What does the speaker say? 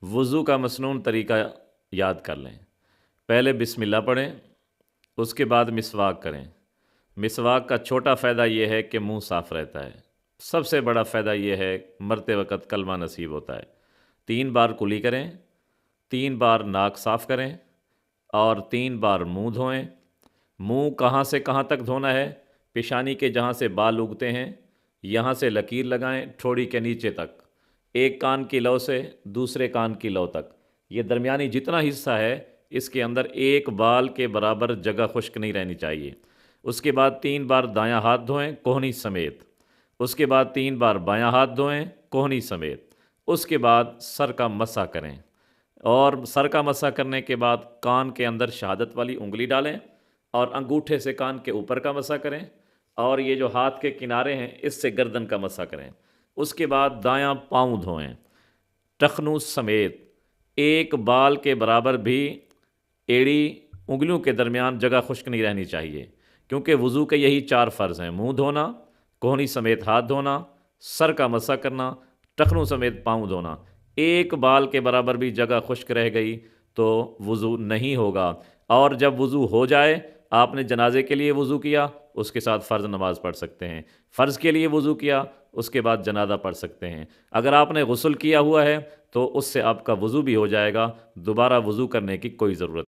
وضو کا مسنون طریقہ یاد کر لیں۔ پہلے بسم اللہ پڑھیں، اس کے بعد مسواک کریں۔ مسواک کا چھوٹا فائدہ یہ ہے کہ منہ صاف رہتا ہے، سب سے بڑا فائدہ یہ ہے مرتے وقت کلمہ نصیب ہوتا ہے۔ 3 بار کلی کریں، 3 بار ناک صاف کریں اور 3 بار منہ دھوئیں۔ منہ کہاں سے کہاں تک دھونا ہے؟ پیشانی کے جہاں سے بال اگتے ہیں یہاں سے لکیر لگائیں ٹھوڑی کے نیچے تک، ایک کان کی لو سے دوسرے کان کی لو تک۔ یہ درمیانی جتنا حصہ ہے اس کے اندر ایک بال کے برابر جگہ خشک نہیں رہنی چاہیے۔ اس کے بعد 3 بار دایاں ہاتھ دھوئیں کوہنی سمیت، اس کے بعد 3 بار بایاں ہاتھ دھوئیں کوہنی سمیت، اس کے بعد سر کا مسح کریں، اور سر کا مسح کرنے کے بعد کان کے اندر شہادت والی انگلی ڈالیں اور انگوٹھے سے کان کے اوپر کا مسح کریں، اور یہ جو ہاتھ کے کنارے ہیں اس سے گردن کا مسح کریں۔ اس کے بعد دایاں پاؤں دھوئیں ٹخنوں سمیت، ایک بال کے برابر بھی ایڑی انگلیوں کے درمیان جگہ خشک نہیں رہنی چاہیے، کیونکہ وضو کے یہی 4 فرض ہیں: منہ دھونا، کوہنی سمیت ہاتھ دھونا، سر کا مسح کرنا، ٹخنوں سمیت پاؤں دھونا۔ ایک بال کے برابر بھی جگہ خشک رہ گئی تو وضو نہیں ہوگا۔ اور جب وضو ہو جائے، آپ نے جنازے کے لیے وضو کیا، اس کے ساتھ فرض نماز پڑھ سکتے ہیں، فرض کے لیے وضو کیا، اس کے بعد جنازہ پڑھ سکتے ہیں۔ اگر آپ نے غسل کیا ہوا ہے تو اس سے آپ کا وضو بھی ہو جائے گا، دوبارہ وضو کرنے کی کوئی ضرورت